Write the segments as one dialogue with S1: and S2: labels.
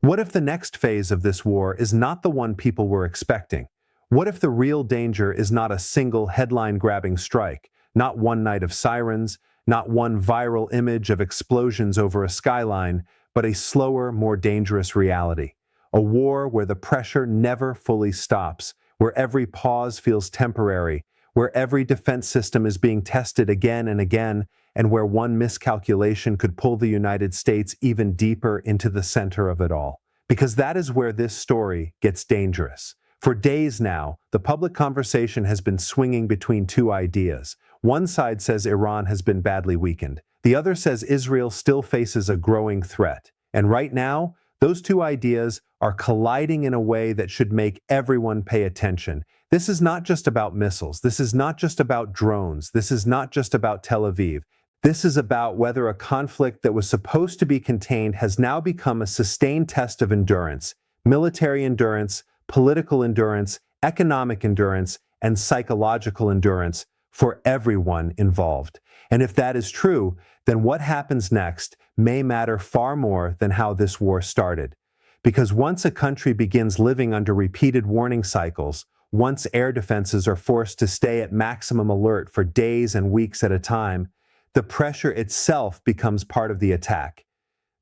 S1: What if the next phase of this war is not the one people were expecting? What if the real danger is not a single headline-grabbing strike, not one night of sirens, not one viral image of explosions over a skyline, but a slower, more dangerous reality? A war where the pressure never fully stops, where every pause feels temporary, where every defense system is being tested again and again, and where one miscalculation could pull the United States even deeper into the center of it all. Because that is where this story gets dangerous. For days now, the public conversation has been swinging between two ideas. One side says Iran has been badly weakened. The other says Israel still faces a growing threat. And right now, those two ideas are colliding in a way that should make everyone pay attention. This is not just about missiles. This is not just about drones. This is not just about Tel Aviv. This is about whether a conflict that was supposed to be contained has now become a sustained test of endurance, military endurance, political endurance, economic endurance, and psychological endurance for everyone involved. And if that is true, then what happens next may matter far more than how this war started. Because once a country begins living under repeated warning cycles, once air defenses are forced to stay at maximum alert for days and weeks at a time, the pressure itself becomes part of the attack.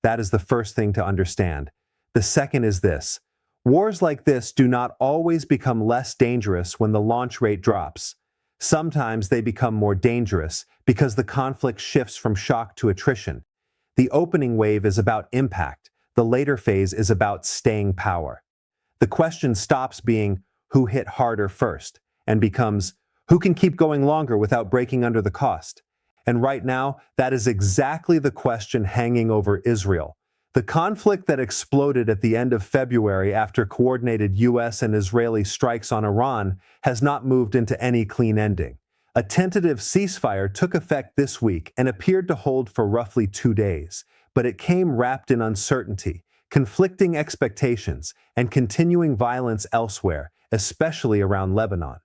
S1: That is the first thing to understand. The second is this. Wars like this do not always become less dangerous when the launch rate drops. Sometimes they become more dangerous because the conflict shifts from shock to attrition. The opening wave is about impact. The later phase is about staying power. The question stops being who hit harder first and becomes who can keep going longer without breaking under the cost. And right now, that is exactly the question hanging over Israel. The conflict that exploded at the end of February after coordinated U.S. and Israeli strikes on Iran has not moved into any clean ending. A tentative ceasefire took effect this week and appeared to hold for roughly 2 days, but it came wrapped in uncertainty, conflicting expectations, and continuing violence elsewhere, especially around Lebanon.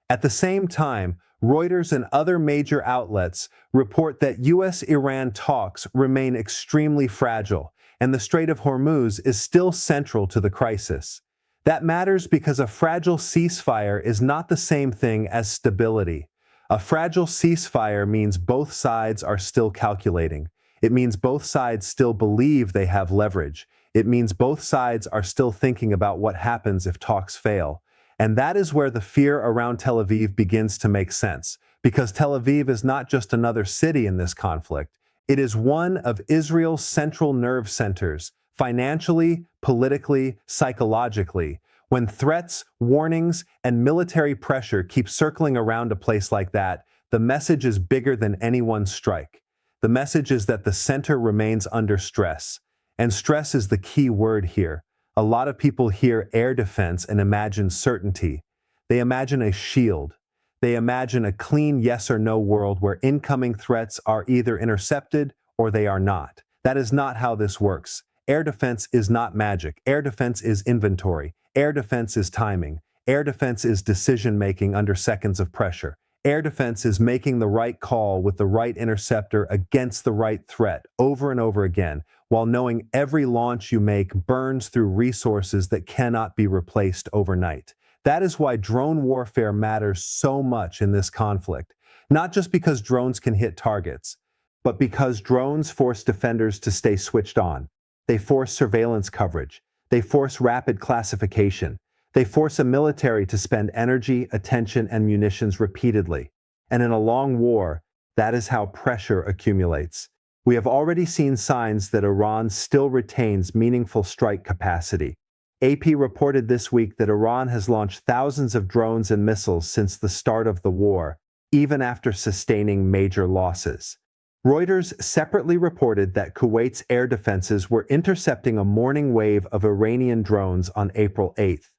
S1: At the same time, Reuters and other major outlets report that U.S.-Iran talks remain extremely fragile, and the Strait of Hormuz is still central to the crisis. That matters because a fragile ceasefire is not the same thing as stability. A fragile ceasefire means both sides are still calculating. It means both sides still believe they have leverage. It means both sides are still thinking about what happens if talks fail. And that is where the fear around Tel Aviv begins to make sense, because Tel Aviv is not just another city in this conflict. It is one of Israel's central nerve centers, financially, politically, psychologically. When threats, warnings, and military pressure keep circling around a place like that, the message is bigger than any one strike. The message is that the center remains under stress. And stress is the key word here. A lot of people hear air defense and imagine certainty. They imagine a shield. They imagine a clean yes or no world where incoming threats are either intercepted or they are not. That is not how this works. Air defense is not magic. Air defense is inventory. Air defense is timing. Air defense is decision-making under seconds of pressure. Air defense is making the right call with the right interceptor against the right threat over and over again, while knowing every launch you make burns through resources that cannot be replaced overnight. That is why drone warfare matters so much in this conflict, not just because drones can hit targets, but because drones force defenders to stay switched on. They force surveillance coverage. They force rapid classification. They force a military to spend energy, attention, and munitions repeatedly. And in a long war, that is how pressure accumulates. We have already seen signs that Iran still retains meaningful strike capacity. AP reported this week that Iran has launched thousands of drones and missiles since the start of the war, even after sustaining major losses. Reuters separately reported that Kuwait's air defenses were intercepting a morning wave of Iranian drones on April 8th.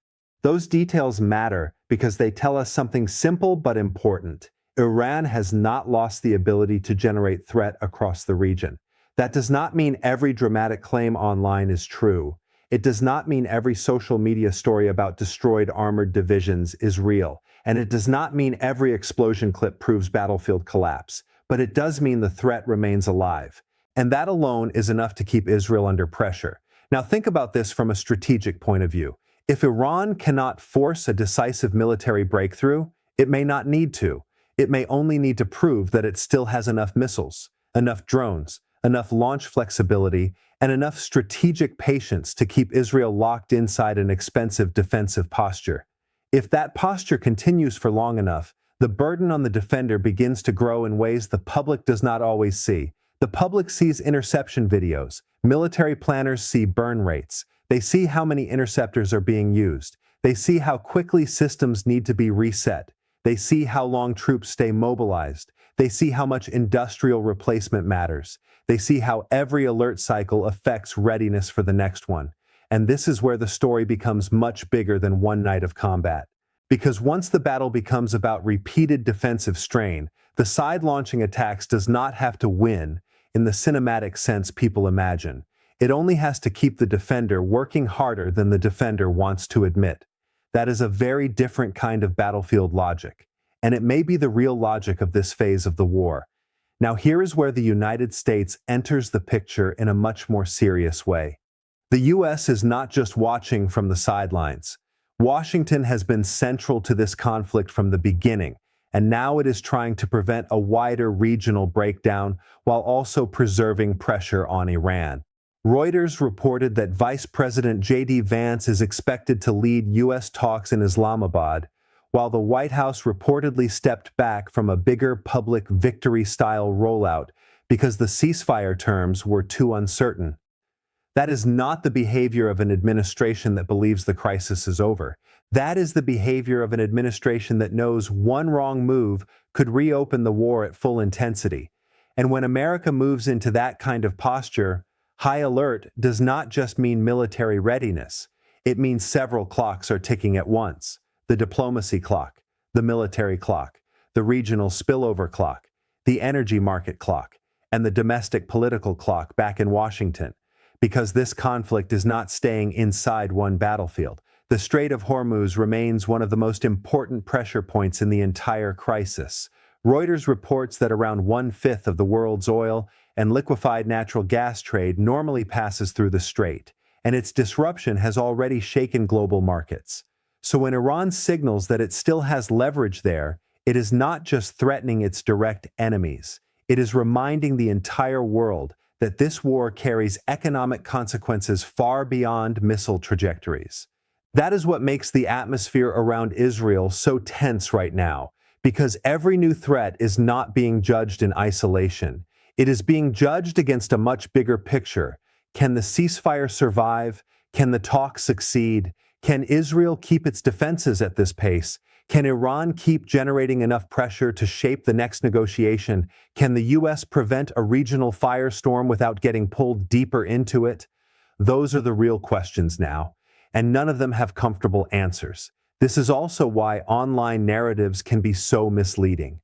S1: Those details matter because they tell us something simple but important. Iran has not lost the ability to generate threat across the region. That does not mean every dramatic claim online is true. It does not mean every social media story about destroyed armored divisions is real. And it does not mean every explosion clip proves battlefield collapse. But it does mean the threat remains alive. And that alone is enough to keep Israel under pressure. Now think about this from a strategic point of view. If Iran cannot force a decisive military breakthrough, it may not need to. It may only need to prove that it still has enough missiles, enough drones, enough launch flexibility, and enough strategic patience to keep Israel locked inside an expensive defensive posture. If that posture continues for long enough, the burden on the defender begins to grow in ways the public does not always see. The public sees interception videos. Military planners see burn rates. They see how many interceptors are being used. They see how quickly systems need to be reset. They see how long troops stay mobilized. They see how much industrial replacement matters. They see how every alert cycle affects readiness for the next one. And this is where the story becomes much bigger than one night of combat. Because once the battle becomes about repeated defensive strain, the side launching attacks does not have to win in the cinematic sense people imagine. It only has to keep the defender working harder than the defender wants to admit. That is a very different kind of battlefield logic, and it may be the real logic of this phase of the war. Now here is where the United States enters the picture in a much more serious way. The US is not just watching from the sidelines. Washington has been central to this conflict from the beginning, and now it is trying to prevent a wider regional breakdown while also preserving pressure on Iran. Reuters reported that Vice President J.D. Vance is expected to lead U.S. talks in Islamabad, while the White House reportedly stepped back from a bigger public victory-style rollout because the ceasefire terms were too uncertain. That is not the behavior of an administration that believes the crisis is over. That is the behavior of an administration that knows one wrong move could reopen the war at full intensity. And when America moves into that kind of posture, high alert does not just mean military readiness. It means several clocks are ticking at once. The diplomacy clock, the military clock, the regional spillover clock, the energy market clock, and the domestic political clock back in Washington. Because this conflict is not staying inside one battlefield. The Strait of Hormuz remains one of the most important pressure points in the entire crisis. Reuters reports that around 1/5 of the world's oil and liquefied natural gas trade normally passes through the strait, and its disruption has already shaken global markets. So when Iran signals that it still has leverage there, it is not just threatening its direct enemies. It is reminding the entire world that this war carries economic consequences far beyond missile trajectories. That is what makes the atmosphere around Israel so tense right now, because every new threat is not being judged in isolation. It is being judged against a much bigger picture. Can the ceasefire survive? Can the talks succeed? Can Israel keep its defenses at this pace? Can Iran keep generating enough pressure to shape the next negotiation? Can the U.S. prevent a regional firestorm without getting pulled deeper into it? Those are the real questions now, and none of them have comfortable answers. This is also why online narratives can be so misleading.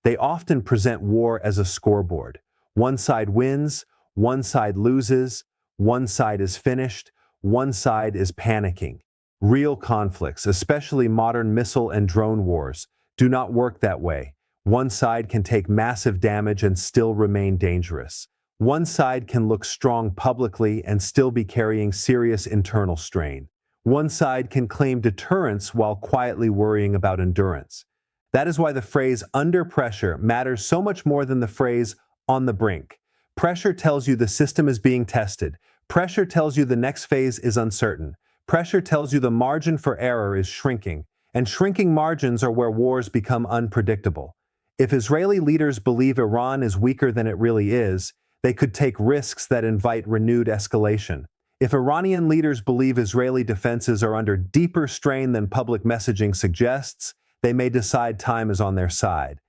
S1: They often present war as a scoreboard. One side wins, one side loses, one side is finished, one side is panicking. Real conflicts, especially modern missile and drone wars, do not work that way. One side can take massive damage and still remain dangerous. One side can look strong publicly and still be carrying serious internal strain. One side can claim deterrence while quietly worrying about endurance. That is why the phrase "under pressure" matters so much more than the phrase "on the brink." Pressure tells you the system is being tested. Pressure tells you the next phase is uncertain. Pressure tells you the margin for error is shrinking, and shrinking margins are where wars become unpredictable. If Israeli leaders believe Iran is weaker than it really is, they could take risks that invite renewed escalation. If Iranian leaders believe Israeli defenses are under deeper strain than public messaging suggests, they may decide time is on their side.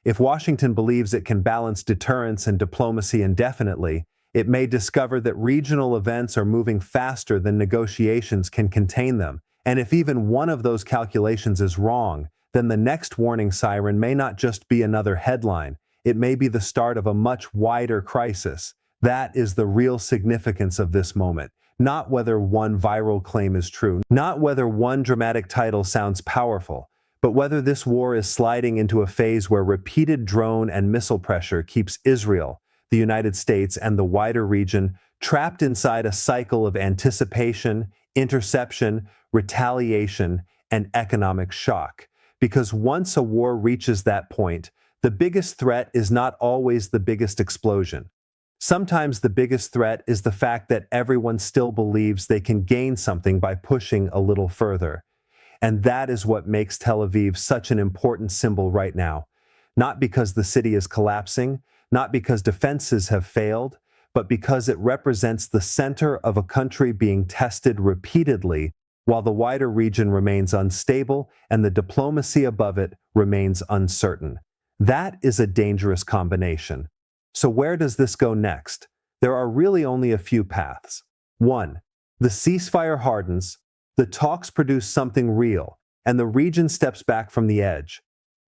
S1: If Washington believes it can balance deterrence and diplomacy indefinitely, it may discover that regional events are moving faster than negotiations can contain them, and if even one of those calculations is wrong, then the next warning siren may not just be another headline, it may be the start of a much wider crisis. That is the real significance of this moment, not whether one viral claim is true, not whether one dramatic title sounds powerful, but whether this war is sliding into a phase where repeated drone and missile pressure keeps Israel, the United States, and the wider region trapped inside a cycle of anticipation, interception, retaliation, and economic shock. Because once a war reaches that point, the biggest threat is not always the biggest explosion. Sometimes the biggest threat is the fact that everyone still believes they can gain something by pushing a little further. And that is what makes Tel Aviv such an important symbol right now. Not because the city is collapsing, not because defenses have failed, but because it represents the center of a country being tested repeatedly while the wider region remains unstable and the diplomacy above it remains uncertain. That is a dangerous combination. So where does this go next? There are really only a few paths. 1. The ceasefire hardens, the talks produce something real, and the region steps back from the edge.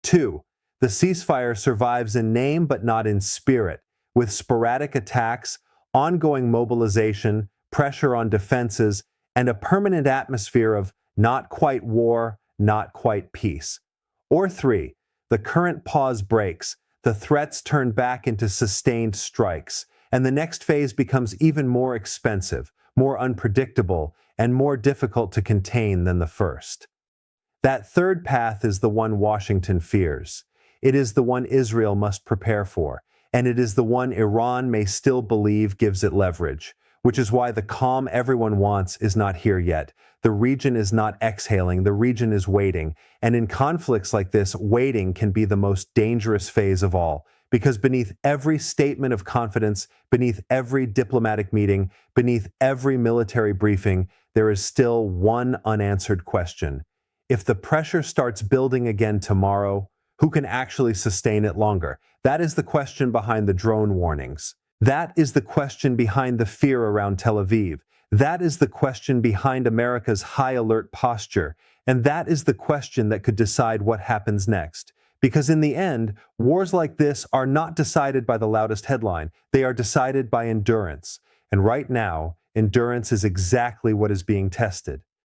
S1: 2. The ceasefire survives in name but not in spirit, with sporadic attacks, ongoing mobilization, pressure on defenses, and a permanent atmosphere of not quite war, not quite peace. Or 3. The current pause breaks, the threats turn back into sustained strikes, and the next phase becomes even more expensive, more unpredictable, and more difficult to contain than the first. That third path is the one Washington fears. It is the one Israel must prepare for, and it is the one Iran may still believe gives it leverage, which is why the calm everyone wants is not here yet. The region is not exhaling, the region is waiting, and in conflicts like this, waiting can be the most dangerous phase of all, because beneath every statement of confidence, beneath every diplomatic meeting, beneath every military briefing, there is still one unanswered question. If the pressure starts building again tomorrow, who can actually sustain it longer? That is the question behind the drone warnings. That is the question behind the fear around Tel Aviv. That is the question behind America's high alert posture. And that is the question that could decide what happens next. Because in the end, wars like this are not decided by the loudest headline. They are decided by endurance. And right now, endurance is exactly what is being tested.